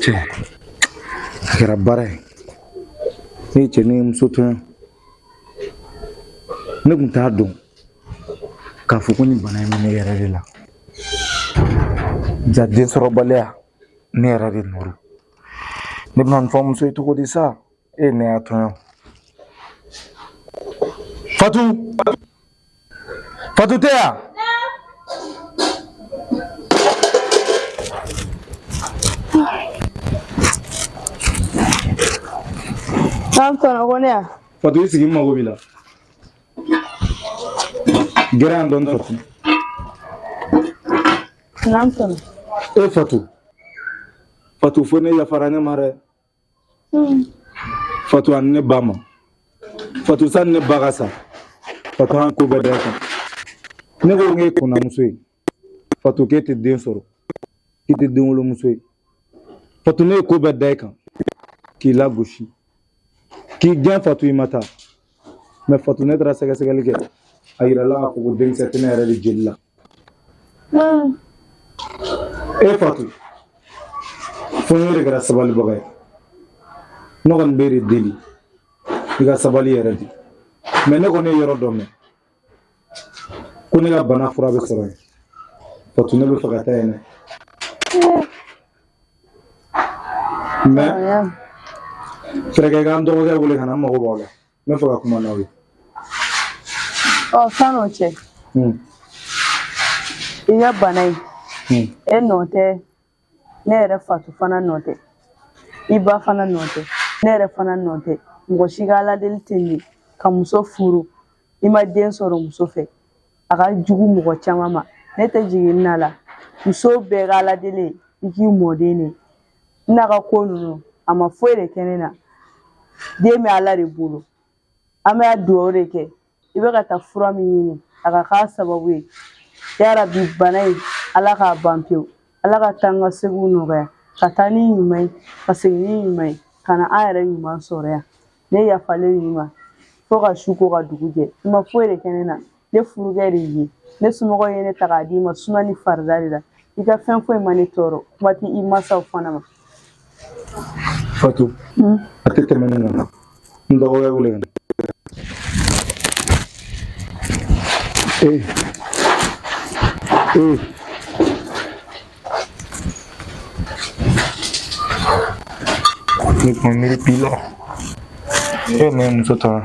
cɛ a kɛra baara ye ne ye cɛ ne ye muso tɔɲɔ ne kun t'a dɔn k'a fɔ ko ni bana in bɛ ne yɛrɛ de la ja densɔrɔbaliya ne yɛrɛ de nɔrɔ ne bɛna nin fɔ muso ye cogo di sa e ne y'a tɔɲɔ Fatou tɛ yan Fatou i sigi n mago b'i la gɛrɛ yan dɔɔni Fatou e Fatou fo ne yafara ne ma dɛ Fatou ani ne ba ma Fatou sani ne ba ka sa Fatou an ko bɛɛ da kan ne ko ŋ'e kunnamuso ye Fatou k'e tɛ den sɔrɔ k'i tɛ den wolomuso ye Fatou ne ye ko bɛɛ da i kan k'i lagosi k'i gɛn Fatou i ma taa mais Fatou ne taara sɛgɛsɛgɛli kɛ a yirala k'a fɔ ko denkisɛ tɛ ne yɛrɛ de jeli la e Fatou fo ne de kɛra sabalibaga ye ne kɔni b'e de deli i ka sabali yɛrɛ di mais ne kɔni ye yɔrɔ dɔ mɛn ko ne ka bana fura bɛ sɔrɔ yen Fatou ne bɛ fɛ ka taa yen dɛ mais fɛrɛ kɛ k'an dɔgɔkɛ wele ka na n mago b'aw la n bɛ fɛ ka kuma n'aw ye san'o cɛ i ka bana in e nɔ tɛ ne yɛrɛ Fatou fana nɔ tɛ i ba fana nɔ tɛ ne yɛrɛ fana nɔ tɛ mɔgɔ si ka aladeli tɛ nin ka muso furu i ma den sɔrɔ muso fɛ a ka jugu mɔgɔ caman ma ne tɛ jigin na la muso bɛɛ ka aladeli i k'i mɔden de n'a ka ko ninnu a ma foyi de kɛ ne na den bɛ Ala de bolo an bɛ dugawu de kɛ i bɛ ka taa fura min ɲini a ka k'a sababu ye yarabi bana in Ala k'a ban pewu Ala ka taa n ka segu nɔgɔya ka taa ni ɲuman ye ka segin ni ɲuman ye ka na an yɛrɛ ɲuman sɔrɔ yan ne yafalen nin ma fo ka su ko ka dugu jɛ i ma foyi de kɛ ne na ne furukɛ de ye ne somɔgɔw ye ne ta k'a d'i ma suma ni farida de la i ka fɛn foyi ma ne tɔɔrɔ kuma tɛ i masaw fana ma Fatou a tɛ tɛmɛ ne nana n dɔgɔkɛ wele ka na ne kun miiri b'i la ne ye muso tɔɲɔ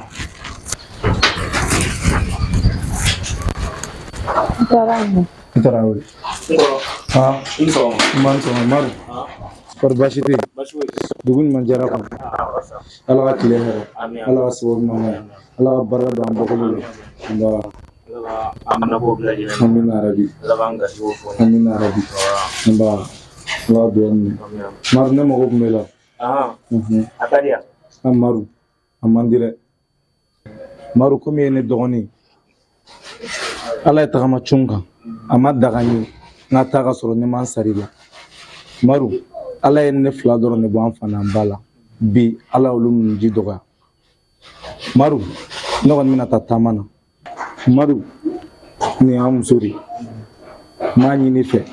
i taara wele Maru kɔri baasi tɛ yen dugu ɲuman jɛra kɔnɔ Ala ka tile hɛrɛ Ala ka sababu ɲuman kɛ Ala ka barika don an bɔkolo la amina yarabi amina yarabi nba Ala ka dugawu minɛ Maru ne mago tun b'e la Maru a man di dɛ Maru komi e ye ne dɔgɔnin Ala ye tagama cun kan a ma daga n ye n ka taa ka sɔrɔ ne ma n sara i la Maru Ala ye ne fila dɔrɔn de bɔ an fa n'an ba la bi Ala y'olu minnu ji dɔgɔya Maru ne kɔni bɛna taa taama na Maru nin y'an muso de ye n b'a ɲini i fɛ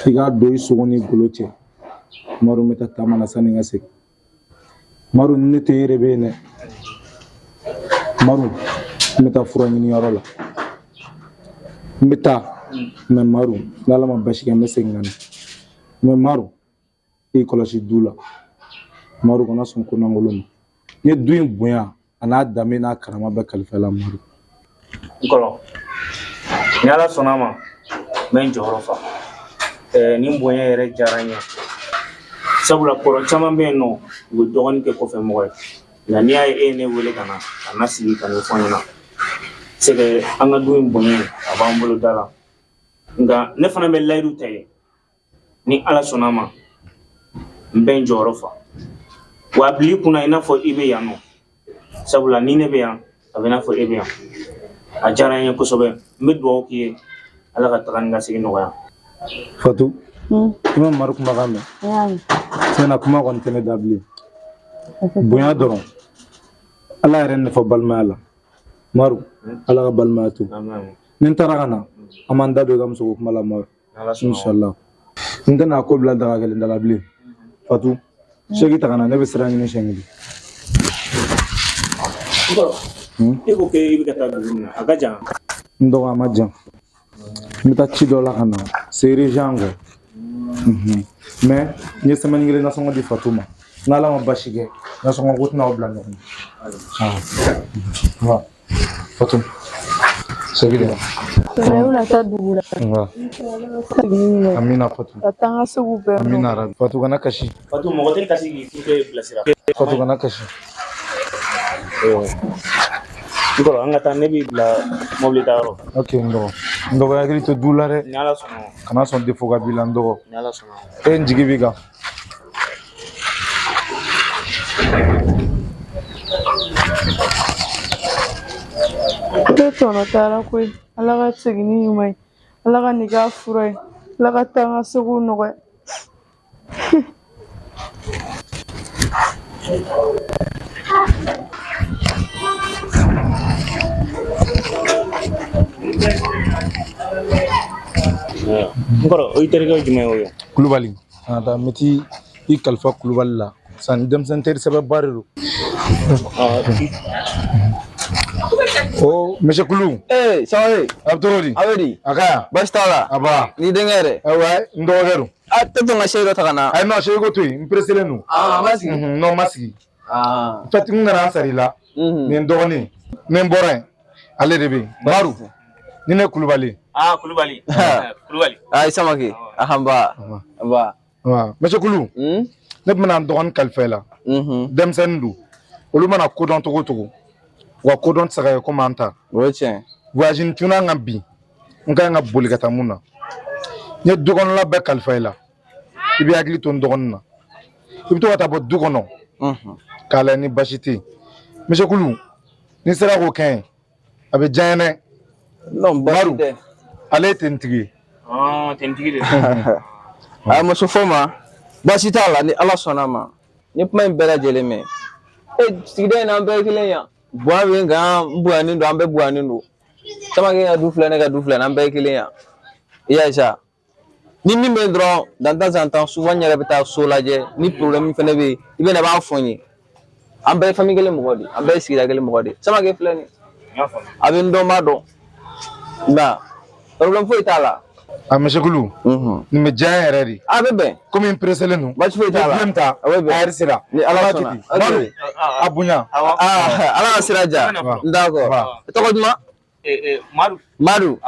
i k'a don i sogo n'i golo cɛ Maru n bɛ taa taama na sani n ka segin Maru ni ne tɛ e de bɛ yen dɛ Maru n bɛ taa fura ɲini yɔrɔ la n bɛ taa mais Maru ni Ala ma basi kɛ n bɛ segin ka na mais Maru i kɔlɔsi du la Maru kana sɔn ko lankolon ma n ye du in bonya a n'a danbe n'a karama bɛɛ kalifa la Maru Nkɔlɔ ni Ala sɔnna a ma n bɛ n jɔyɔrɔ fa nin bonya yɛrɛ diyara n ye sabula kɔrɔ caman bɛ yen nɔ u bɛ dɔgɔnin kɛ kɔfɛ mɔgɔ ye nka n'i y'a ye e ye ne wele ka na sigi ka ne fɔ n ɲɛna c'est que an ka du in bonya a b'an bolo da la nka ne fana bɛ layidu ta ye ni Ala sɔnna a ma n bɛ n jɔyɔrɔ fa wa a bila i kunna i n'a fɔ i bɛ yan nɔ sabula ni ne bɛ yan a bɛ i n'a fɔ e bɛ yan a diyara n ye kosɛbɛ n bɛ dugawu k'i ye Ala ka taga ni ka segin nɔgɔya Fatou i ma Maru kumakan mɛn tiɲɛna kuma kɔni tɛ ne da bilen bonya dɔrɔn Ala yɛrɛ nafa balimaya la Maru Ala ka balimaya to ni n taara ka na an m'an da don i ka musoko kuma la Maru inshallah ntana ko bila daga gelen dala bile fatu shegi tagana ne be sira ni shengi iko ke ibi kata duna agaja ndo amajan mita ci do la kana seri jango mais ni semaine ngile na songo di fatuma ngala ma bashige na songo gutna obla no va fatum segide Una ta dura. amina fatum Atanga sugu be. amina rab fatu kana kashi fatu mo hotel kasi ke plasira fatu kana kashi ngolo anga ta nebi la mobile taro okay ndo ya grito dollar nyala sono kana son defo ga bilando nyala sono njigi biga Tono tara koi alaga tsegini yumai alaga niga furai alaga tanga sugu nogo ngoro o iterga jume oyo kulubali ada meti i kalfa kulubali la san dem center sabab bariru oh monsieur Kulu sorry abdurodi awedi akaya bastala aba ni dengere ewa ndogeru atto nga shego tagana ay no shego to impresele nu masi no masigi fati ngara sarila mhm ni ndogoni ni mbore ale debe baru ni ne kulubali kulubali kulubali ay samaki ahamba ba wa monsieur Kulu ne bana ndogon kalfela dem sendu olu mana kodon togo wa kodon tsaga ko manta roche voyage tuna ngambi nka nga boligata muna nye dogon la be kalfaila ibi agli ton dogon na ibi to wata bo dogono kala ni bashiti monsieur Kulu ni sera ko ken abe jane non baru basite ale tentigi tentigi de ay mo sofoma basita la ni ala sonama ni pma bela jeleme sigide na be kilenya bwa wenga mbwani ndo ambe bwani ndo sama ke adu fulane ga du fulane ambe kilenya ya isa ni mi me dron dans temps en temps souvent nyere beta solaje ni problème fene be ibe na ba fonyi ambe famille gele mugodi ambe sigida gele mugodi sama ke fulane abe ndo mado ba problème fo itala a monsieur Kulu ni me jane redi abebe comme impresele nu ba fo itala problème awebe arsira ni ala sona baru abunya ala siraja d'accord to ko duma Madu.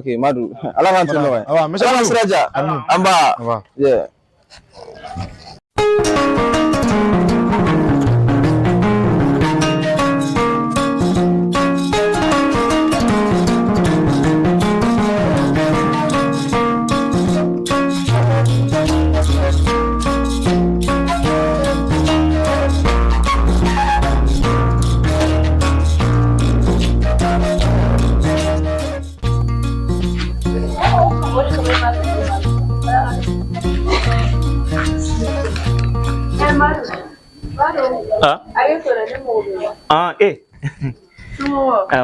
Okay, Madu. Allah kan tuno wa. Awa, monsieur Allah siraja. Amba. Yeah.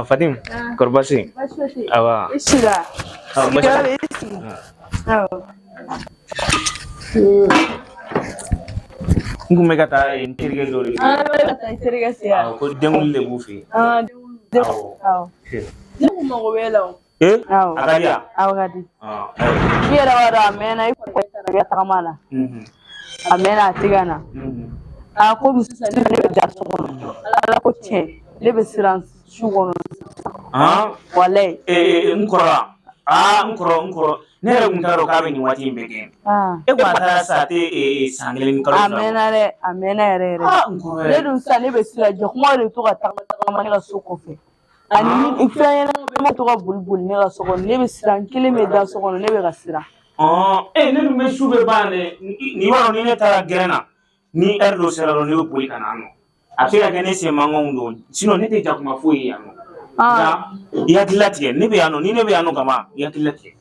Fatim korbasi awa Isira. ngume kata intirge dori Kata isiriga siya. ko dengul le bufi Demu mo wela. agadia Awgadi. Kira wara mena iko ya takamana. Amena tigana. Ko bisisa ne be jaso kono. Ala ko che. Ne be siran shugono. Wale. Nkoro nere muntaro kabe ni wati mbege e kwata sate sangelin kalo amena re ne dun sa ne be sira jo ko re to ka takama ne ka soko fe ani ifanya na to ka bulbul ne ka soko ne be sira kile me da soko ne be ka sira ne dun be sube bane ni waro ni ne tara grena ni erdo seraro ne be poli kanano afika kene se mango ndo sino ne te jakuma foi yano ya kilati ne be yano ni ne be yano kama ya kilati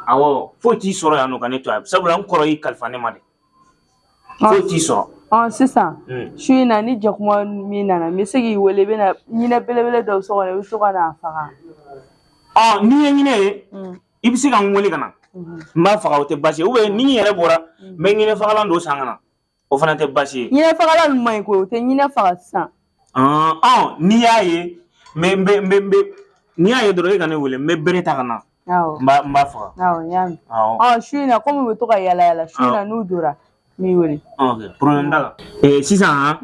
awo fo ti soro yano kaneto sabula nkoro yi kalfane made fo ti soro sisan shuina ni jakuma mina na misegi wele bena nyina belebele do so wala so kana faga ni nyine ibisi kan wele kana m'a faga o tɛ basi ou bien ni yɛrɛ bɔra n bɛ ɲinɛ fagalan dɔ san ka na o fana tɛ basi ye ɲinɛ fagalan ninnu man ɲi koyi o tɛ ɲinɛ faga sisan n'i y'a ye n'i y'a ye dɔrɔn e ka ne wele n bɛ bere ta ka na n b'a faga awɔ n y'a mɛn su in na komi u bɛ to ka yala yala su in na n'u donna n b'i wele problème t'a la sisan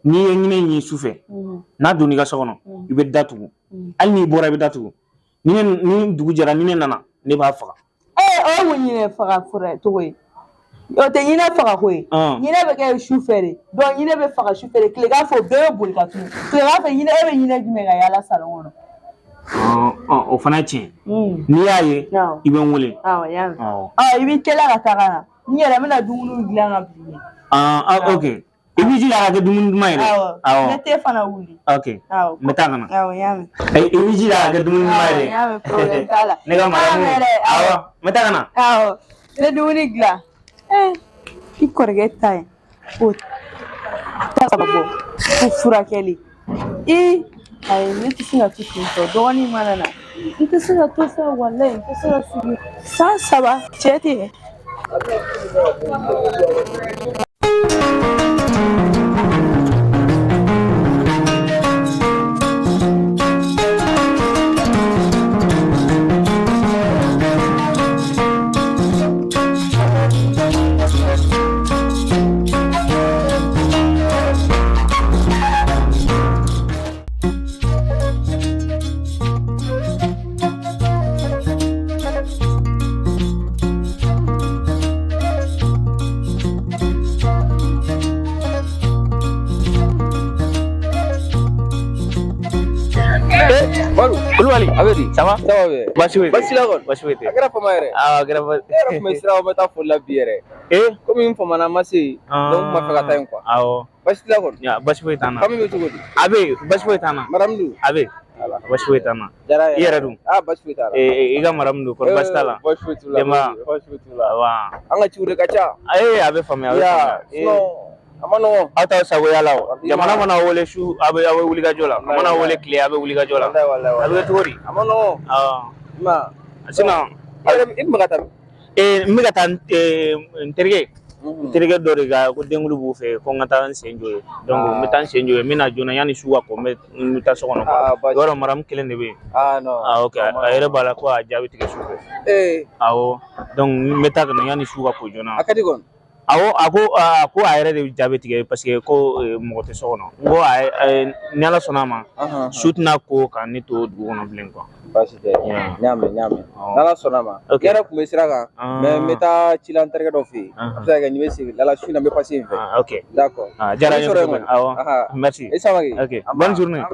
n'i ye ɲinɛ in ye su fɛ n'a donna i ka so kɔnɔ i bɛ datugu hali n'i bɔra i bɛ datugu ni dugu jɛra ni ne nana ne b'a faga o ye mun ɲinɛ faga cogo ye o tɛ ɲinɛ faga ko ye ɲinɛ bɛ kɛ su fɛ de donc ɲinɛ bɛ faga su fɛ de tilegan fɛ bɛɛ bɛ boli ka tunu tilegan fɛ ɲinɛ e bɛ ɲinɛ jumɛn ka yala salon kɔnɔ o fana ye tiɲɛ n'i y'a ye i bɛ n wele awɔ y'a mɛn i b'i teliya ka taa ka na n yɛrɛ n bɛna dumuni dilan ka bi ok i b'i jija ka kɛ dumuni duman ye dɛ awɔ n bɛ te fana wuli ok n bɛ taa ka na awɔ y'a mɛn i b'i jija ka kɛ dumuni duman ye dɛ y'a mɛn problème t'a la ne ka mara awɔ n bɛ taa ka na awɔ n bɛ dumuni dilan i kɔrɔkɛ ta ye o ta ka bɔ ko furakɛli ayi ne tɛ se ka to ten tɔ dɔgɔnin mana na n tɛ se ka to sa walayi n tɛ se ka sigi san 3 cɛ tɛ Kulubali a bɛ di ça va basi foyi basi la kɔni basi foyi tɛ a kɛra fama yɛrɛ a kɛra ne yɛrɛ tun bɛ siran bɛ taa foli la bi yɛrɛ komi n famana ma se donc n ma fɛ ka taa yen quoi awɔ basi la kɔni basi foyi t'an na famille bɛ cogo di a bɛ basi foyi t'an na maramu don a bɛ basi foyi t'an na i yɛrɛ dun basi foyi t'a la i ka maramu don kɔrɔ basi t'a la basi foyi t'u la basi foyi t'u la wa an ka ciw de ka ca a bɛ faamuya a bɛ faamuya a ma nɔgɔn aw t'aw sagoya la o jamana mana wele su a bɛ wuli ka jɔ la a mana wele tile a bɛ wuli ka jɔ la a bɛ kɛ cogo di a ma nɔgɔn sinon i tun bɛ ka taa n bɛ ka taa n terikɛ dɔ de ka ko denkuli b'u fɛ ko n ka taa n sen jɔ ye donc n bɛ taa n sen jɔ ye n bɛ na joona yanni su ka kɔ n bɛ taa so kɔnɔ yɔrɔ maramu kelen de bɛ yen ok a yɛrɛ b'a la ko a jaabi tigɛ su fɛ awɔ donc n bɛ taa ka na yanni su ka ko joona a ka di kɔni awɔ a ko a yɛrɛ de jaabi tigɛ parce que ko mɔgɔ tɛ so kɔnɔ n ko ni Ala sɔnna a ma su tɛna ko ka ne to dugu kɔnɔ bilen quoi basi tɛ n y'a mɛn n'Ala sɔnna a ma ne yɛrɛ tun bɛ sira kan mais n bɛ taa ci la n terikɛ dɔ fɛ yen a bɛ se ka kɛ nin bɛ segin la su in na n bɛ passer yen fɛ ok d'accord diyara n ye kosɛbɛ awɔ merci i Samake ok bonne journée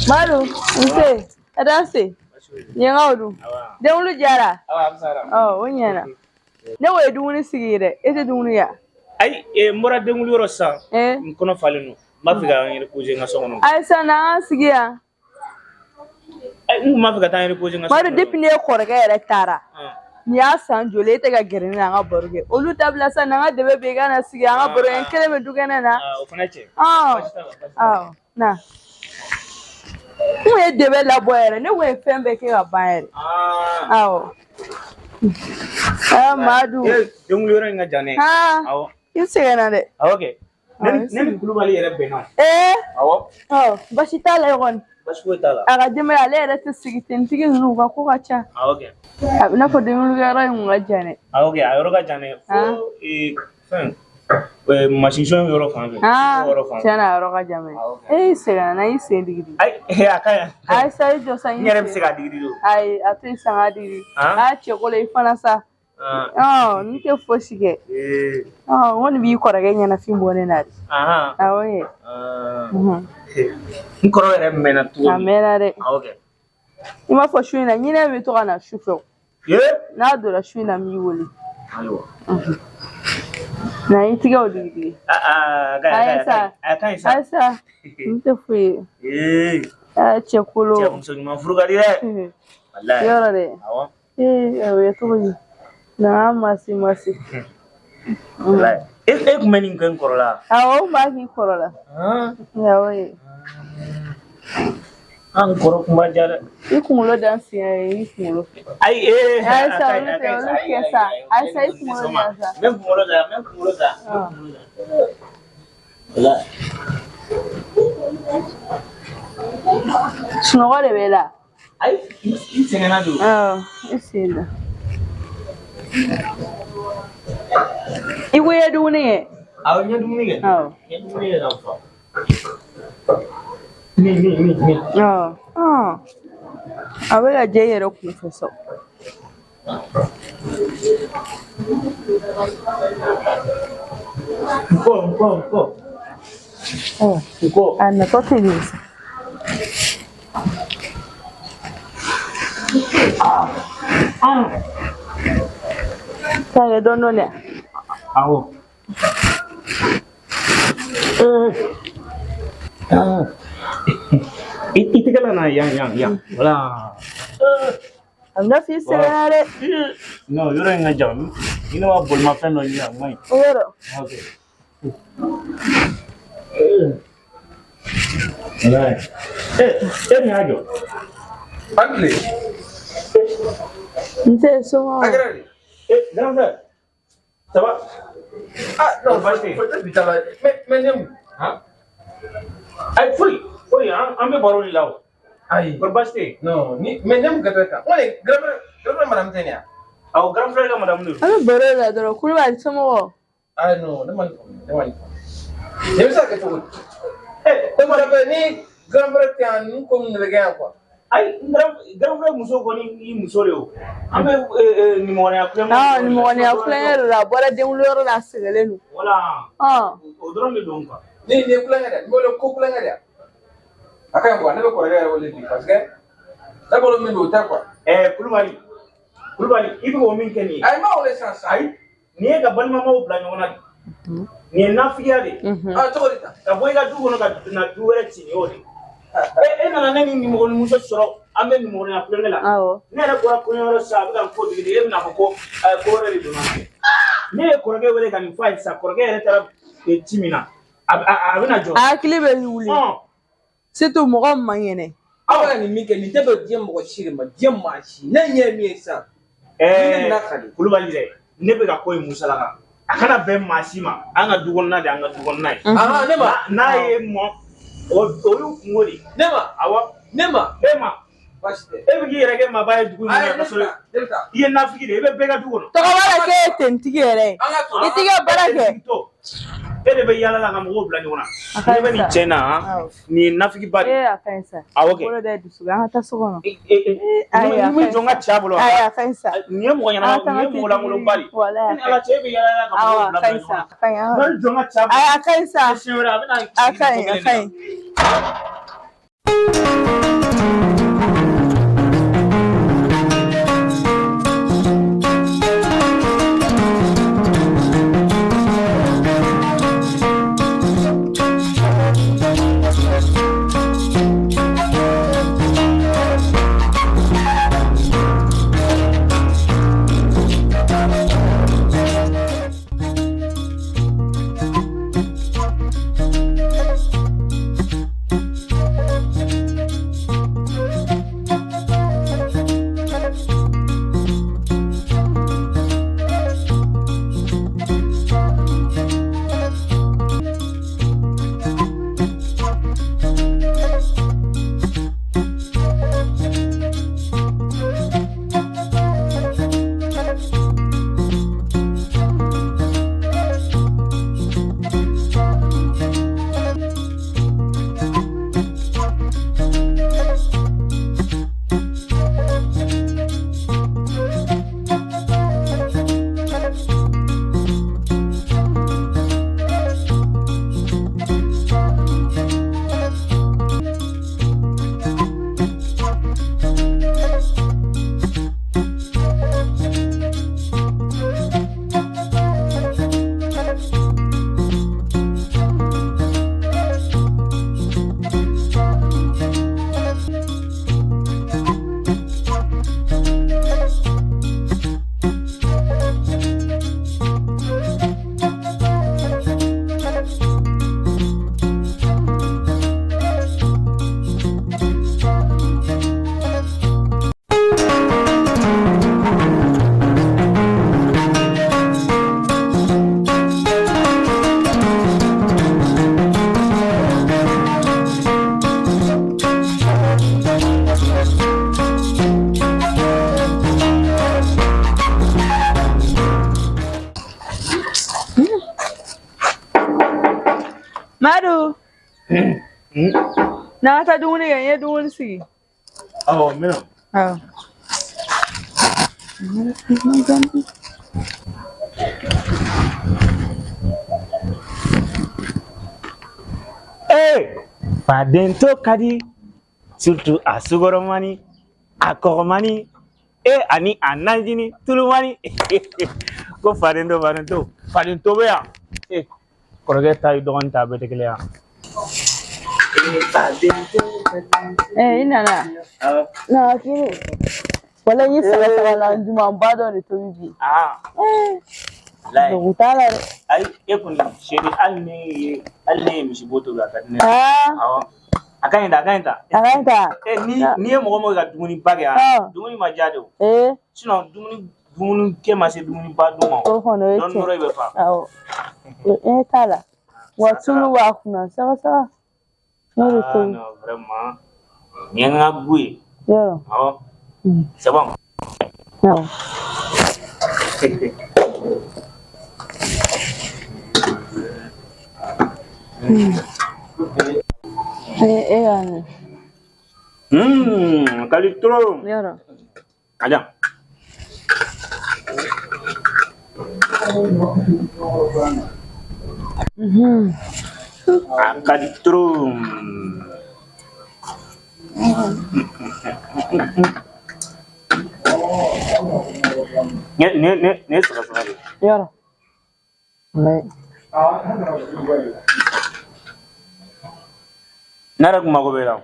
Madu, nse, ada se. Nyanga odu. Denwulu jara. O nyana. Ne wo dumuni sigi dɛ. E tɛ dumuni ya. Ayi n bɔra denkuli yɔrɔ sisan n kɔnɔ falen don n b'a fɛ ka n reposer n ka so kɔnɔ ayisa na an sigi yan n kun b'a fɛ ka taa n reposer n ka so kɔnɔ Madu depuis ne kɔrɔkɛ yɛrɛ taara ni y'a san joli e tɛ ka gɛrɛ ne na an ka baro kɛ olu dabila sa na an ka dɛbɛ bɛ yen ka na sigi an ka baro kɛ n kelen bɛ dukɛnɛ na o fana cɛ na n kun ye dɛbɛ labɔ yɛrɛ ne kun ye fɛn bɛɛ kɛ ka ban yɛrɛ awɔ Madu denkuli yɔrɔ in ka jan dɛ awɔ i sɛgɛnna dɛ awɔ kɛ ne ni Kulubali yɛrɛ bɛnna awɔ basi t'a la kɔni basi foyi t'a la a ka denbaya ale yɛrɛ tɛ sigi tentigi ninnu ka ko ka ca awɔ kɛ a bɛ n'a fɔ denkulikɛyɔrɔ in kun ka jan dɛ awɔ kɛ a yɔrɔ ka jan dɛ fo fɛn machine yɔrɔ fan fɛ tiɲɛna a yɔrɔ ka jan mɛ e sɛgɛnna na i sen digidi ayi a ka ɲi ayi sa i jɔ sa n yɛrɛ bɛ se k'a digidi o ayi a to yen san k'a digidi a cɛko la i fana sa N tɛ fosi kɛ. N kɔni b'i kɔrɔkɛ ɲɛnafin bɔ ne na de. Awɔ ye. N kɔrɔ yɛrɛ mɛnna cogo A mɛnna dɛ. Awɔ kɛ. I m'a fɔ su in na ɲinɛ bɛ to ka na su fɛ. N'a donna su in na n b'i wele. Ayiwa. Na i tigɛw digi. Ayisa n tɛ foyi ye. Cɛ kolo. Cɛ muso ɲuman furu ka di dɛ. Walayi. Yɔrɔ dɛ. Awɔ. O ye cogo di? Na masi. Walayi. E kun bɛ nin kɛ n kɔrɔ la. Awɔ n b'a k'i kɔrɔ la. Awɔ ye. An kɔrɔ kun b'a ja dɛ. I kunkolo dan siɲɛ ye i kunkolo fɛ. Ayi Ayisa olu kɛ sa. Ayisa i kunkolo dan sa. N bɛ kunkolo da. Walayi. Sunɔgɔ de b'e la. Ayi i sɛgɛnna don. I sen na. I ko i ye dumuni kɛ? Awɔ n ye dumuni kɛ. Awɔ. N ye dumuni kɛ ka fa. Min. A bɛ ka jɛ i yɛrɛ kunfɛ sa. Ko. A natɔ tɛ nin sa. K'a kɛ dɔɔnin dɛ. Awɔ. I tɛgɛ la na yan. Wala. A bɛna f'i sɛgɛnna dɛ. Non yɔrɔ in ka jan. I ne ma bolimafɛn dɔ ɲini a ma ɲi. O yɔrɔ. Walayi. E min y'a jɔ. Bakile. N tɛ sɔngɔ. Grand frère. Ça va? Non, peut-être que tu as mais nem. Ay foyi an bɛ baro de la o. Ayi. Kɔri baasi tɛ yen? Non, ni mais nem ka to kan. Wale, grand madame tɛ ne ya? Awɔ grand frère ka madame de don. An bɛ baro de la dɔrɔn Kulibali somɔgɔw. Ayi non, ne ma ni faamu. Ne bɛ se ka kɛ cogo di? Ne ma rappelle ni grand frère tɛ yan ni ko min bɛ kɛ yan quoi. Ayi grand frère muso kɔni i muso de o. An bɛ nimɔgɔniya kulonkɛ. Nimɔgɔniya kulonkɛ de la a bɔra denwuluyɔrɔ la a sɛgɛlen don. Voilà. O dɔrɔn de don quoi. Ni kulonkɛ dɛ, ni wele ko kulonkɛ dɛ. A ka ɲi quoi, ne bɛ kɔrɔkɛ yɛrɛ wele bi parce que d'abord min don o tɛ quoi. Kulibali i bɛ k'o min kɛ nin ye. Ayi n ma wele sisan. Ayi nin ye ka balimamaw bila ɲɔgɔn na de. Nin ye nafigiya de. Cogo di tan? Ka bɔ i ka du kɔnɔ ka na du wɛrɛ ci nin y'o de. E nana ne ni nimɔgɔnimuso sɔrɔ an bɛ nimɔgɔniya kulonkɛ la. Awɔ. Ne yɛrɛ bɔra kɔɲɔyɔrɔ sisan a bɛ ka n ko digi e bɛna fɔ ko ko wɛrɛ de donna fɛ. Ne ye kɔrɔkɛ wele ka nin f'a ye sisan kɔrɔkɛ yɛrɛ taara ci min na a bɛna jɔ. A hakili bɛ wuli. Surtout mɔgɔ man kɛnɛ. Aw ka nin min kɛ nin tɛ bɛn diɲɛ mɔgɔ si de ma diɲɛ maa si ne ɲɛ min ye sisan. Kulibali dɛ ne bɛ ka ko in musalaka a kana bɛn maa si ma an ka du kɔnɔna de an ka du kɔnɔna ye. Ne ma n'a ye mɔ o y'u kungo de. Ne ma awɔ ne ma e ma baasi tɛ. e bɛ k'i yɛrɛ kɛ maaba ye dugu in kɔnɔ ka sɔrɔ i ye nafigi de ye i bɛ bɛɛ ka du kɔnɔ. Tɔgɔbara k'e ye tentigi yɛrɛ ye i t'i ka baara kɛ. E de bɛ yala la ka mɔgɔw bila ɲɔgɔn na. Ne bɛ nin cɛ na nin ye nafigiba de ye. A ka ɲi sa. Awɔ kɛ. Bolo da dusu an ka taa so kɔnɔ. Ni min jɔ n ka cɛ bolo. Ayi a ka ɲi sa. Nin ye mɔgɔ ɲɛnama nin ye mɔgɔlankolonba de. Ni ala cɛ e bɛ yala la ka mɔgɔw bila ɲɔgɔn na. A ka ɲi sa. N'ale jɔ n ka cɛ bolo. Ayi a ka ɲi sa. Siɲɛ wɛrɛ a bɛ na. A ka ɲi a ka ɲi. Na ta dumuni ga ye dumuni sigi. Awo mina. Awo. Fadento kadi surtout a sugoromani a kogomani ani a nanjini tulumani ko fadento be yan kɔrɔkɛ ta ye dɔgɔnin ta bɛɛ tɛ kelen yan I nana na kini wala yi sala la juma ba dɔ de tobi bi lai ta la ai kun sheri alne misibo to ga kadne a kan ta ni ye mɔgɔ ka dumuni ba kɛ dumuni ma ja de sinon dumuni ke ma se dumuni ba dun ma o hono e don dɔrɔn i bɛ fa ta la wa tunu wa kuna saga no de to non vraiment ni nga boué yo c'est bon non kali trop yoro aja kali trop ne saka yoro lai nara kuma ko bela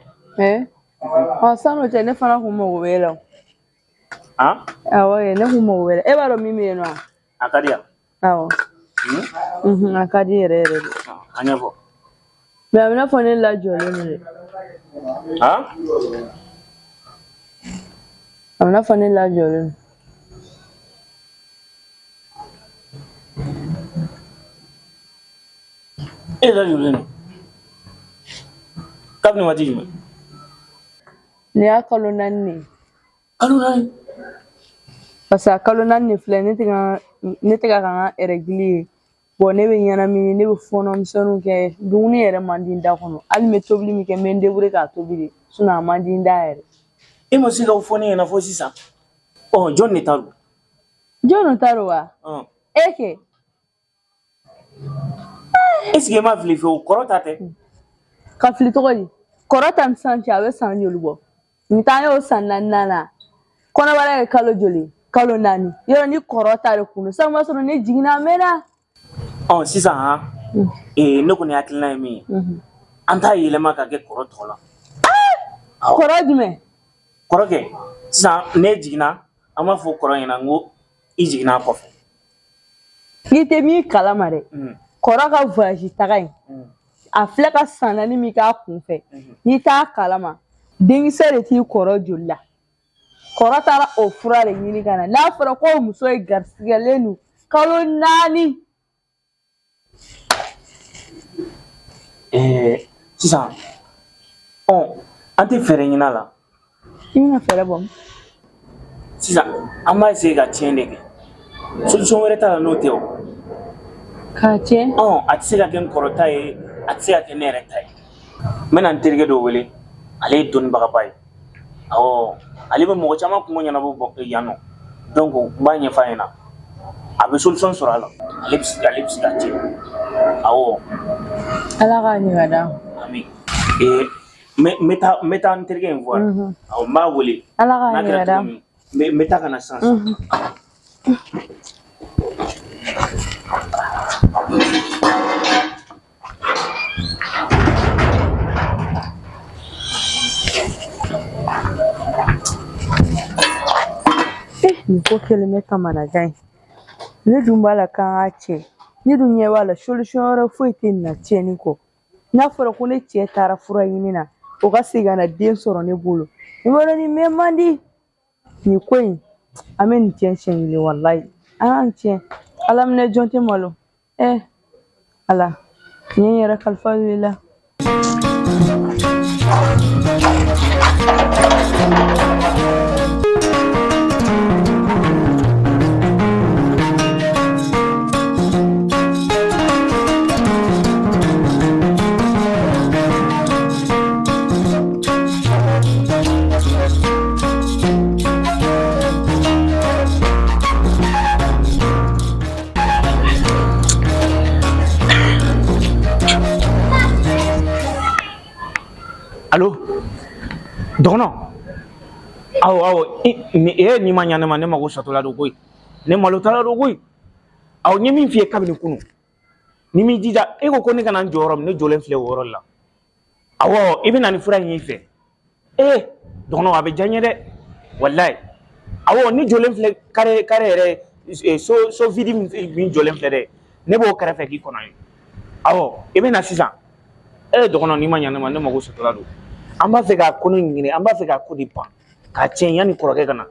sano te ne fana kuma ko bela ne kuma ko bela e baro mimi no akadia akadi re anya bo me amna fone la jole ne amna fone la jole la jole ne kabni wati juma ne akalo nanni parce que kalo nanni fle ne tiga kan régler bon ne be nyana mi ne be fono msonu ke duni yere mandinda kono al me tobli mi ke men debure ka tobli suna mandinda yere e mo siga foni na fo sisa John ni taru wa eke est-ce ma fili fo korota te ka fili to di korota msanti awe san yolugo mtanye o san nana kono bara kalo joli kalo nani yoro ni korota re kunu sama so ne jigina mena sisan ne ko ni hakilina mi anta yelema ka ke koroto la koro dime koroke sisan ne jigina ama fo koro ina ngo I jigina ko fe ni te mi kala mare koro ka voyage tagay a fle ka sanani mi ka kun fe ni ta kalama dengi sere ti koro jolla koro tara o furare nyini kana na fura ko muso e garsigalenu kalo nani sisan ante fere nyina la ina fere bom sisan amma essayer ka tiende ke solution wɛrɛ t'a la n'o tɛ o ka tiɲɛ a tɛ se ka kɛ n kɔrɔta ye a tɛ se ka kɛ ne yɛrɛ ta ye n bɛna n terikɛ dɔ wele ale ye dɔnnibagaba ye ale bɛ mɔgɔ caman kungo ɲɛnabɔ yan nɔ donc n b'a ɲɛf'a ɲɛna a bɛ solution sɔrɔ a la ale bɛ se ka tiɲɛ ala k'a ɲɛ da ami n bɛ taa n terikɛ in fɔ n b'a wele ala k'a ɲɛ da n bɛ taa ka na sisan ni ko kelime kamana jan ne dun b'a la kan a cɛ ne dun ɲɛ b'a la solution wɛrɛ foyi tɛ na tiɲɛni kɔ n'a fɔra ko ne cɛ taara fura ɲini na o ka segin ka na den sɔrɔ ne bolo i b'a dɔn nin mɛn man di nin ko in an bɛ nin tiɲɛ siɲɛ kelen walayi an y'an tiɲɛ ala minɛ jɔn tɛ malo ala n ye n yɛrɛ kalifa i la Dono. Awo ni ma ɲa ne ma ne mago satola do koyi ne malo tala do koyi aw ni min fiye kabini kunu ni mi jija e ko ne kana jɔyɔrɔ ne jɔlen filɛ o yɔrɔ la awɔ i bɛ na ni fura in y'i fɛ dɔgɔnɔ a bɛ diya n ye dɛ walayi awɔ ni jɔlen filɛ kare yɛrɛ so vidi min jɔlen filɛ dɛ ne b'o kɛrɛfɛ k'i kɔnɔ ye awɔ i bɛ na sisan dɔgɔnɔ ni ma ɲa ne ma ne mago satola do an b'a fɛ ka ko ne ɲini an b'a fɛ ka ko de ban ka tiɲɛ yanni kɔrɔkɛ ka na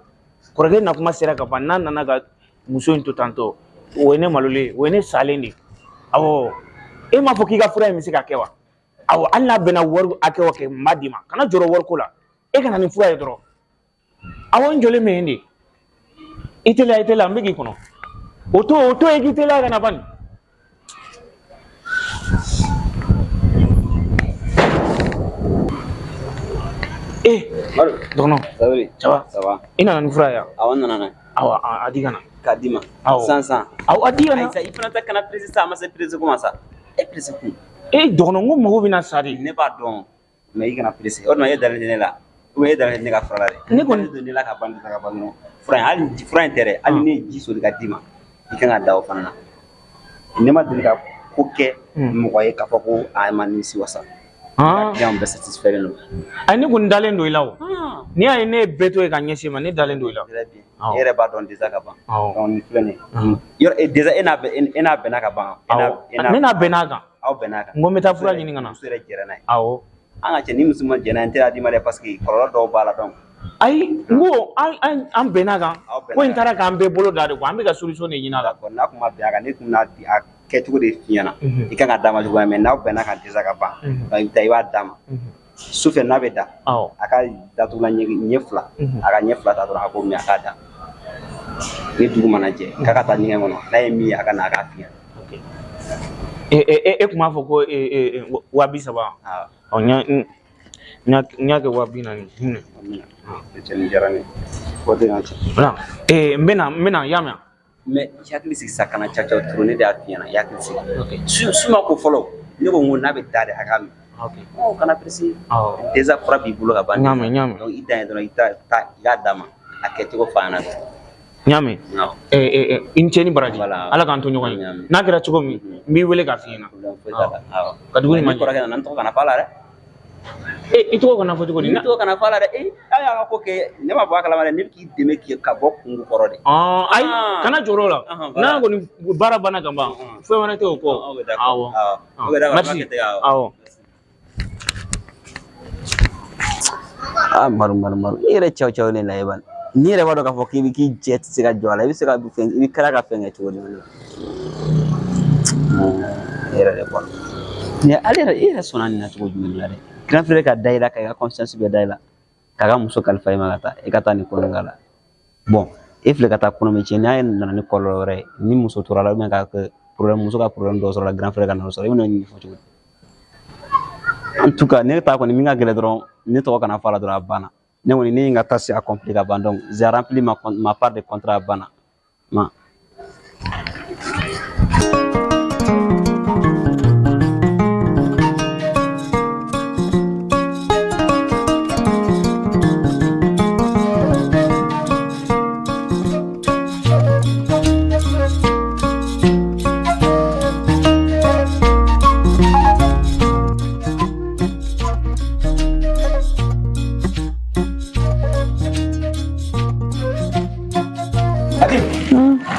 kɔrɔkɛ na kuma sera ka ban n'a nana ka muso in to tantɔ o ye ne malolen o ye ne salen de awɔ e m'a fɔ k'i ka fura in bɛ se ka kɛ wa awɔ hali n'a bɛnna wari hakɛ o kɛ n b'a d'i ma kana jɔrɔ wariko la e kana nin fura ye dɔrɔn awɔ n jɔlen bɛ yen de i teliya n bɛ k'i kɔnɔ o to ye k'i teliya ka na bani dɔgɔnɔ ça va i nana ni fura ye awɔ n nana n'a ye awɔ a di ka na k'a d'i ma awɔ sansan awɔ a di ka na ayisa i fana ta kana perese sa a ma se perese kuma sa e perese kun dɔgɔnɔ n ko mago bɛna sa de ne b'a dɔn mais i kana perese o tuma e dalen tɛ ne la ou bien e dalen tɛ ne ka fura la de ne kɔni don ne la ka ban ka ban dɔrɔn fura in hali fura in tɛ dɛ hali ne ye ji soli ka d'i ma i kan ka da o fana na ne ma deli ka ko kɛ mɔgɔ ye k'a fɔ ko a ma nimisi wasa client bɛɛ satisfait don ne kɔni dalen don i la o n'i y'a ye ne ye bɛɛ to ye ka ɲɛsin ma ne dalen don i la très bien e yɛrɛ b'a dɔn déjà ka ban donc nin filɛ nin ye yɔrɔ déjà e n'a bɛnna ka ban ne n'a bɛnna kan aw bɛnna kan n ko n bɛ taa fura ɲini ka na muso yɛrɛ jɛra n'a ye awɔ an ka cɛ ni muso ma jɛn n'a ye n tɛ d'i ma dɛ parce que kɔlɔlɔ dɔw b'a la donc ayi n ko an bɛnna kan ko in taara k'an bɛɛ bolo da de kuwa an bɛ ka solution de ɲini a la d'accord n'a kun ma bɛn a kan ne tun bɛna a kɛcogo de f'i ɲɛna i kan ka d'a ma cogoya mais n'aw bɛnna kan déjà ka ban donc i bɛ taa i b'a d'a ma sufɛ n'a bɛ da a ka datugulan ɲɛ fila a ka ɲɛ fila ta dɔrɔn a ko min a k'a da ni dugu mana jɛ k'a ka taa ɲɛgɛn kɔnɔ n'a ye min ye a ka na a k'a f'i ɲɛna e tun b'a fɔ ko 230 n y'a kɛ 240 cɛnin diyara ne o de y'an cɛ n bɛna y'a mɛn mais i hakili sigi sa kana caca turu ne de y'a f'i ɲɛna i hakili sigi suma ko fɔlɔ ne ko n'a bɛ da de a k'a min kana perese déjà fura b'i bolo ka ban ɲamɛ donc i dan ye dɔrɔn i k'a d'a ma a kɛcogo f'a ɲɛna ɲamɛ i ni ce ni baraji ala k'an to ɲɔgɔn ye n'a kɛra cogo min n b'i wele k'a f'i ɲɛna ka dugu ni ma kɔrɔkɛ nana n tɔgɔ kana f'a la dɛ i tɔgɔ kana fɔ cogo di ne tɔgɔ kana f'a la dɛ a y'a ko kɛ ne ma bɔ a kalama dɛ ne bɛ k'i dɛmɛ ka bɔ kungo kɔrɔ de ayi kana jɔrɔ o la n'a kɔni baara banna ka ban fɛn wɛrɛ tɛ o kɔ awɔ merci awɔ maru i yɛrɛ cɛw ne la i b'a n'i yɛrɛ b'a dɔn k'a fɔ k'i jɛ tɛ se ka jɔ a la i bɛ se ka i bɛ kɛra ka fɛn kɛ cogo di e yɛrɛ de kɔnɔ mais ale yɛrɛ e yɛrɛ sɔnna nin na cogo jumɛn la dɛ grand frère ka da i la ka i ka conscience bɛɛ da i la k'a ka muso kalifa i ma ka taa i ka taa nin kɔnɔ la bon e filɛ ka taa kɔnɔ min cɛ n'a nana ni kɔlɔlɔ wɛrɛ ye ni muso tora la k'a kɛ problème muso ka problème dɔw sɔrɔ la grand frère ka n'o sɔrɔ i bɛna nin fɔ cogo di en tout cas ne ta kɔni min ka gɛlɛn dɔrɔn ne tɔgɔ kana fɔ a la dɔrɔn a banna ne kɔni ne ye n ka tâche accomplie ka ban donc j'ai rempli ma part de contrat a banna ma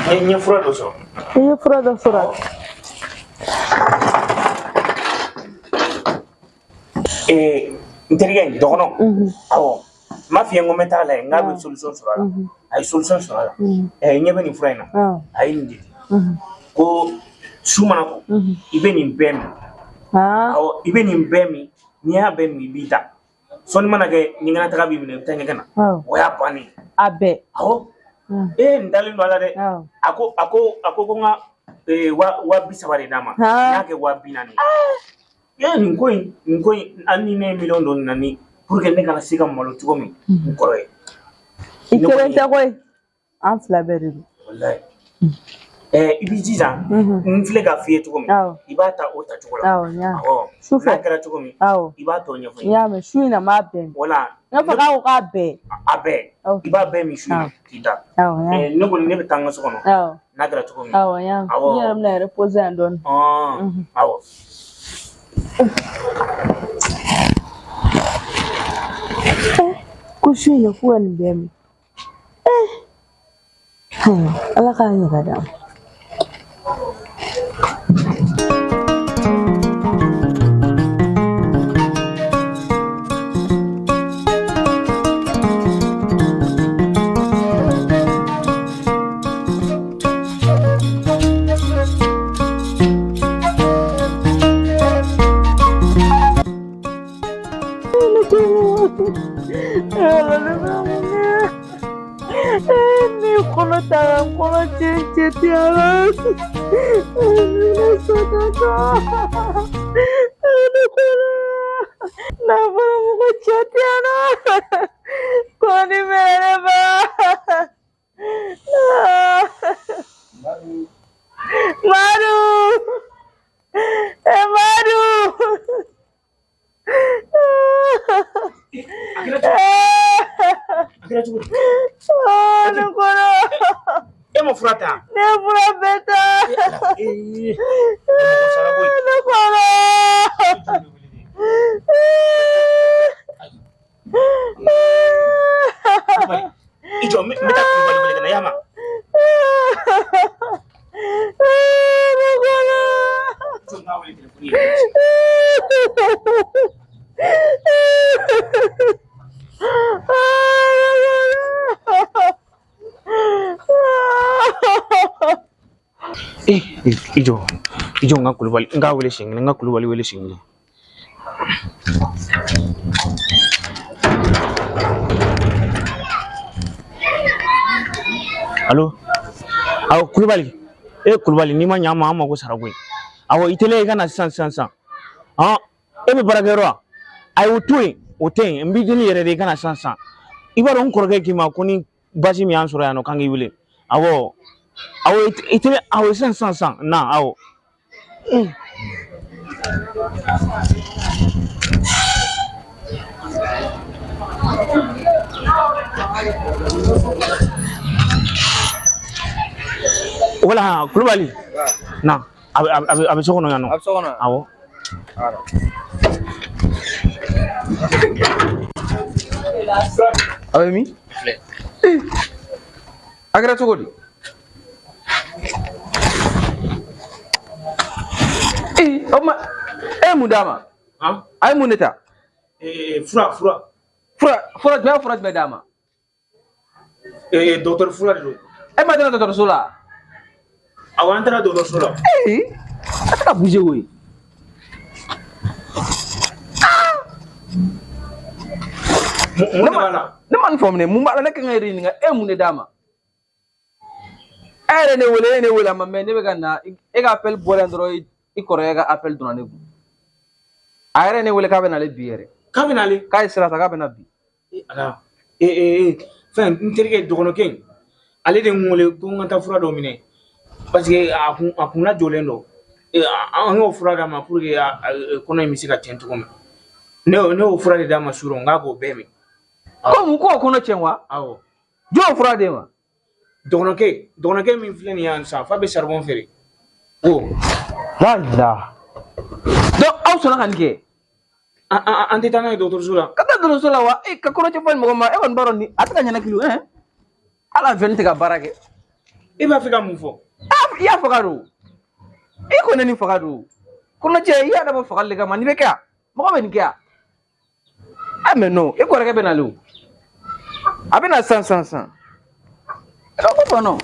n ye fura dɔ sɔrɔ i ye fura dɔ sɔrɔ n terikɛ in dɔgɔnɔ awɔ n m'a f'i ye n ko n bɛ taa lajɛ n k'a bɛ solution sɔrɔ a la a ye solution sɔrɔ a la n ɲɛ bɛ nin fura in na a ye nin di ko su mana ko i bɛ nin bɛɛ min awɔ i bɛ nin bɛɛ min n'i y'a bɛɛ min i b'i da sɔnni mana kɛ ɲɛgɛnna taga b'i minɛ i bɛ taa ɲɛgɛn na o y'a bannen a bɛɛ awɔ n dalen don a la dɛ a ko ko n ka 230 de d'a ma n y'a kɛ 240 nin ko in hali ni ne ye miliyɔn dɔ nani pour que ne kana se ka malo cogo min n kɔrɔ ye i kelen tɛ koyi an fila bɛɛ de don wallahi ibijija mfile ka fiye cogo min I b'a ta o ta cogo la awɔ nya awɔ sufɛ n'a kɛra cogo min awɔ I b'a tɔ ɲɛfɔ nya mɛ su in na m'a bɛn wala n'a fɔ k'a ko k'a bɛɛ a bɛɛ I b'a bɛɛ min su in k'i da awɔ nya ne kɔni ne bɛ taa n ka so kɔnɔ awɔ n'a kɛra cogo min awɔ nya n yɛrɛ bɛna reposer yan dɔɔni awɔ ko su in ye ko nin bɛɛ min Ala k'a ɲaga d'a ma ni kono ta kono che ala na para mo che ana koni mere ba Maru Maru Akira cogo no kono ma fura ta ne fura beta no kono ijo me ta kulubali wele kana yama no kono nga wele telefoni ijo nga kulubali nga wele singile nga kulubali wele singile Allo aw kulubali kulubali ni ma nyama ma ko saragwe awo itele kana san e be baragero ay wutuin oten mbi jini yere de kana san ibaro nkorge ki ma kuni basi mi ansoro ya no kangi wile awo itele awo san na awo wala kulubali na abe sokono ya no awo Abe mi? Akira cogo di? Oma mun d'a ma? A ye mun de ta? Fura jumɛn d'a ma? Docteur fura de don. E ma tɛna dɔgɔtɔrɔso la? Awɔ an taara dɔgɔtɔrɔso la. A tɛ ka bouger koyi. Ne ma nin faamu mun b'a la ne kan ka ɲininka e mun de d'a ma? E yɛrɛ ne wele a ma mɛn ne bɛ ka na e ka appel bɔlen dɔrɔn I kɔrɔkɛ ka appel donna ne kun. A yɛrɛ ne wele k'a bɛ nale bi yɛrɛ. K'a bɛ nale? K'a ye sira ta k'a bɛ na bi. Ala fɛn n terikɛ dɔgɔnɔkɛ in ale de n wele ko n ka taa fura dɔ minɛ parce que a kun lajɔlen don an y'o fura d'a ma pour que kɔnɔ in bɛ se ka tiɲɛ cogo min ne y'o fura de d'a ma su rɔ n k'a k'o bɛɛ min. Ko mun k'o kɔnɔ tiɲɛ wa? Awɔ. Jɔn fura d'e ma? Dɔgɔnɔkɛ min filɛ nin yan sa f'a bɛ charbon feere. Yala. Donc aw sɔnna ka nin kɛ? An tɛ taa n'a ye dɔgɔtɔrɔso la. Ka taa dɔgɔtɔrɔso la wa? Ka kɔnɔcɛ fɔ mɔgɔ ma e kɔni b'a dɔn nin a tɛ ka ɲɛnakili ala fɛn tɛ ka baara kɛ. I b'a fɛ ka mun fɔ? I y'a faga don. I ko ne ni faga don. Kɔnɔcɛ i y'a dabɔ fagali de kama nin bɛ kɛ yan? Mɔgɔ bɛ nin kɛ yan? Mais non, e kɔrɔkɛ bɛ nale o. A bɛ na san. Ko fɔ non.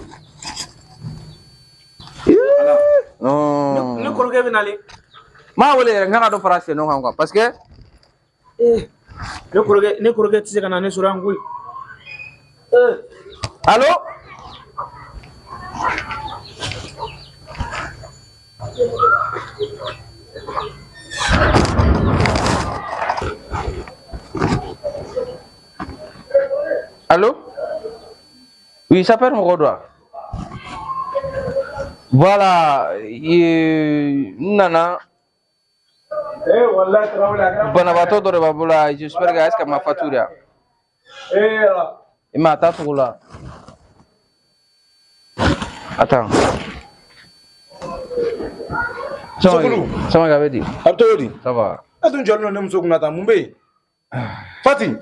Ne kɔrɔkɛ bɛ nale. Maa wele yɛrɛ n kan ka dɔ fara sɛnɛ kan quoi parce que ne kɔrɔkɛ tɛ se ka na ne sɔrɔ yan koyi. Allo? Allô? Oui, ça fait mɔgɔ dɔ wa? Voilà, nana wallahi tarawele banabaatɔ dɔ de b'a bolo j'espère que est-ce que ma facture ala i ma taa tugu la attends sama ga bɛ di abtodi ça va adun jolno ne muso kunata mun be fati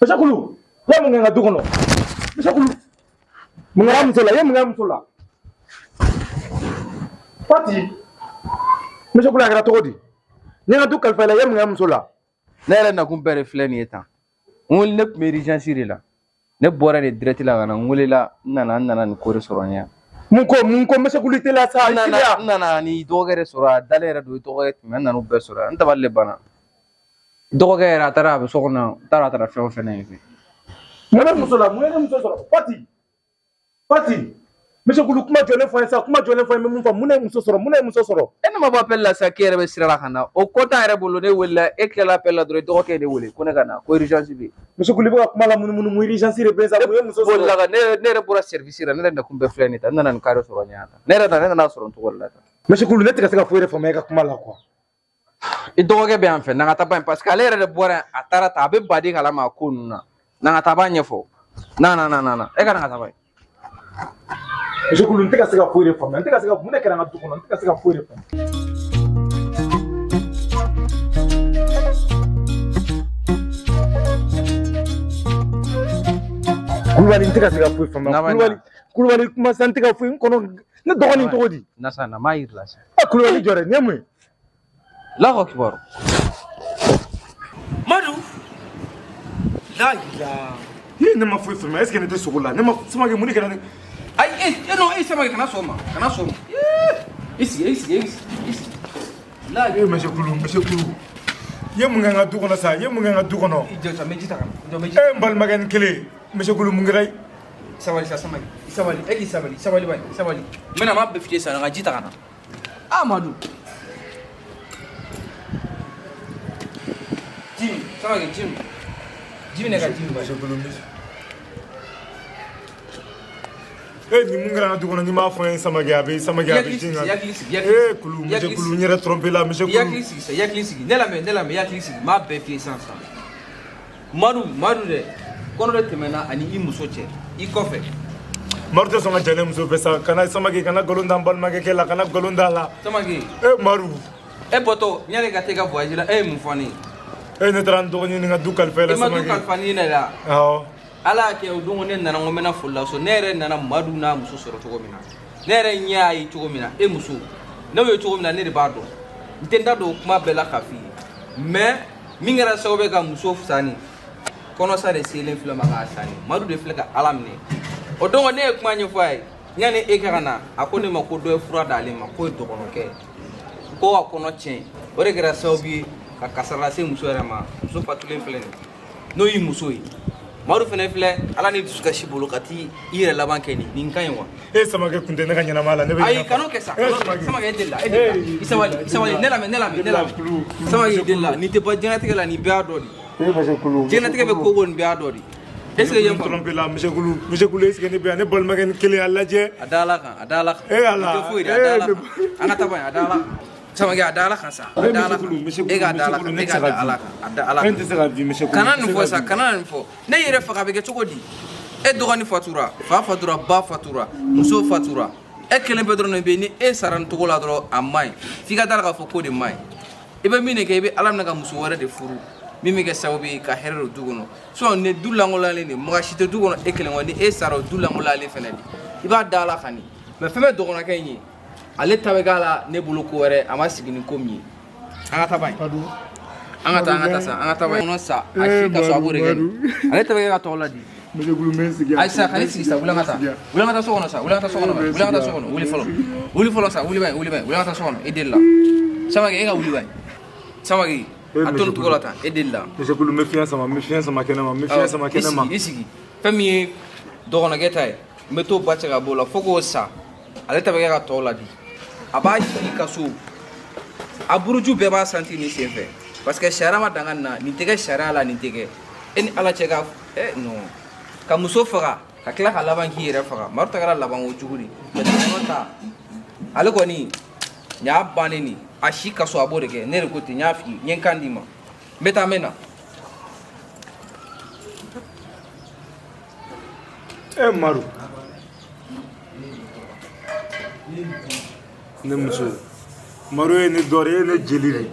Meshakulu ya mun ga dukono Meshakulu mun ga musola ya mun ga musola Fati Meshakulu agara togodi ni ga dukal fala ya mun ga musola ne yɛrɛ nakun bɛɛ de filɛ nin ye tan n wele ne tun bɛ urgence de la ne bɔra de direct la ka na n welela n nana nin ko de sɔrɔ n ɲɛ mun ko Meshakulu tela sa n nana ni dɔgɔkɛ de sɔrɔ a dalen yɛrɛ don i dɔgɔkɛ tun bɛ n nana u bɛɛ sɔrɔ n tabali de banna dɔgɔkɛ yɛrɛ a taara a bɛ so kɔnɔ n taara a taara fɛn o fɛn na yen fɛ mun ga musola mun ga muso sɔrɔ Fati Meshakulu kuma jɔlen fɔ sa kuma jɔlen fɔ mun fa mun ne muso sɔrɔ e ne ma bɔ appel la sa k'i yɛrɛ bɛ sira la ka na o ko t'an yɛrɛ bolo ne welela e tilala appel la dɔrɔn dɔgɔkɛ ye ne wele ko ne ka na ko urgence bɛ yen Meshakulu bɛ ka kuma la mun urgence de bɛ sa mun ye muso sɔrɔ bolila ka ne yɛrɛ bɔra service la ne yɛrɛ nakun bɛɛ filɛ nin ta n nana nin cas de sɔrɔ n ɲɛ tan ne nana sɔrɔ n cogo de la tan Meshakulu ne tɛ ka se ka foyi yɛrɛ faamuya e ka kuma la quoi i dɔgɔkɛ bɛ yan fɛ n'an ka taa ban yen parce que ale yɛrɛ de bɔra yan a taara ta a bɛ baden kalama a ko ninnu na n'an ka taa ban ɲɛfɔ na e ka na ka taa ban Meshakulu n tɛ ka se ka foyi yɛrɛ faamuya n tɛ ka se ka mun ne kɛra n ka du kɔnɔ n tɛ ka se ka foyi yɛrɛ faamuya Kulubali n tɛ ka se ka foyi faamuya Kulubali kuma sa n tɛ ka foyi n kɔnɔ ne dɔgɔnin cogo di nasa na m'a yiri la sa Kulubali jɔrɛ nin ye mun ye Allahu Akbar Madu la ilaha ne ma foyi faamuya est-ce que ne tɛ sogo la ne ma Samake mun de kɛra ne ay no Samake kana soma isi la Meshakulu ye mun kan ka du kɔnɔ sa ye mun kan ka du kɔnɔ jota meji ta kana n balimakɛ ni kelen Meshakulu mun kɛra sabali mena ma bɛ fiye sa na ka ji ta kana Amadu Jimmy ne ka Jimmy Meshakulu ni mun kɛra n ka du kɔnɔ ni m'a fɔ n ye Samake a bɛ jin ka Kulu Meshakulu n yɛrɛ tromper la Meshakulu yakili sigi ne lamɛn yakili sigi m'a bɛɛ fiye sisan Madu dɛ kɔnɔ de tɛmɛna ani i muso cɛ i kɔfɛ Maru tɛ sɔn ka jɛn ne muso fɛ sa kana Samake kana nkalon da n balimakɛ la kana nkalon da la Samake Maru e bɔtɔ yanni ka taa i ka voyage la e ye mun fɔ ne ye ne taara n dɔgɔnin ni ka du kalifa la Samake i ma du kalifa ne la awɔ ala y'a kɛ o don ne nana n ko n bɛna foli la so ne yɛrɛ nana Madu n'a muso sɔrɔ cogo min na ne yɛrɛ ɲɛ y'a ye cogo min na e muso ne ye cogo min na ne de b'a dɔn n tɛ n da don kuma bɛɛ la k'a f'i ye mais min kɛra sababu ye ka muso fisani kɔnɔsa de selen filɛ ma k'a sani Madu de filɛ ka ala minɛ o don ne ye kuma ɲɛfɔ a ye yanni e ka na a ko ne ma ko dɔ ye fura d'ale ma k'o ye dɔgɔnɔkɛ ko a kɔnɔ tiɲɛ o de kɛra sababu ye ka kasara lase muso yɛrɛ ma muso fatulen filɛ nin n'o y'i muso ye Madu fɛnɛ filɛ ala ni dusukasi bolo ka t'i yɛrɛ laban kɛ nin ka ɲi wa Samake kun tɛ ne ka ɲɛnama la ne bɛ ayi kan'o kɛ sa Samake e deli la i sabali ne lamɛn Samake e deli la nin tɛ bɔ diɲɛlatigɛ la nin bɛɛ y'a dɔ de diɲɛlatigɛ bɛ ko nin bɛɛ y'a dɔ de est-ce que yɛn tromper la Meshakulu est-ce que ne bɛ yan ne balimakɛ ni kelen a lajɛ a da ala kan ala foyi de a da ala kan an ka taa ban a da ala kan Samake a da ala kan sa a da ala kan e ka da ala kan e ka da ala kan a da ala kan tɛ se ka di Meshakulu kana nin fɔ sa kana nin fɔ ne yɛrɛ faga bɛ kɛ cogo di e dɔgɔnin fatura fa fatura ba fatura muso fatura e kelen bɛ dɔrɔn de bɛ yen ni e sara nin cogo la dɔrɔn a ma ɲi f'i ka da la k'a fɔ ko de ma ɲi i bɛ min de kɛ i bɛ ala minɛ ka muso wɛrɛ de furu min bɛ kɛ sababu ye ka hɛrɛ don du kɔnɔ sinon nin du lankolonyalen de mɔgɔ si tɛ du kɔnɔ e kelen kɔ ni e sara o du lankolonyalen fɛnɛ de i b'a da ala kan de mais fɛn bɛ dɔgɔnɔkɛ in ye ale ta bɛ k'a la ne bolo ko wɛrɛ a ma sigi ni ko min ye an ka taa ban yen an ka taa sa an ka taa ban yen kɔnɔ sa a si ka so a b'o de kɛ ale ta bɛ kɛ ka tɔgɔ ladi ayi sa ka ne sigi sa wuli an ka taa so kɔnɔ sa wuli an ka taa so kɔnɔ wuli fɔlɔ sa wuli ban yen wuli an ka taa so kɔnɔ e deli la Samake e ka wuli ban yen Samake a to nin cogo la tan e deli la Meshakulu n bɛ fiɲɛ sama kɛnɛma i sigi fɛn min ye dɔgɔnɔkɛ ta ye n bɛ t'o ba cɛ ka bɔ o la fo k'o sa ale ta bɛ kɛ ka tɔw ladi a b'a sigi ka so a buruju bɛɛ b'a santi nin sen fɛ parce que sariya ma danga nin na nin tɛ kɛ sariya la nin tɛ kɛ e ni ala cɛ ka non ka muso faga ka tila ka laban k'i yɛrɛ faga maru tagara laban o jugu de mais tama ta ale kɔni ɲ'a bannen ni a si kaso a b'o de kɛ ne de ko ten n y'a f'i ye n ye n kan d'i ma n bɛ taa n bɛ na Maru ne muso Maru ye ne dɔre ye ne jeli de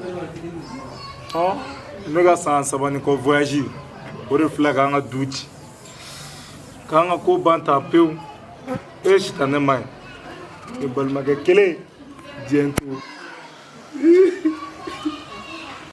ne ka san 3 ni kɔ voyage o de filɛ k'an ka du ci k'an ka ko ban ta pewu e sita ne ma ye ne balimakɛ kelen diɲɛ to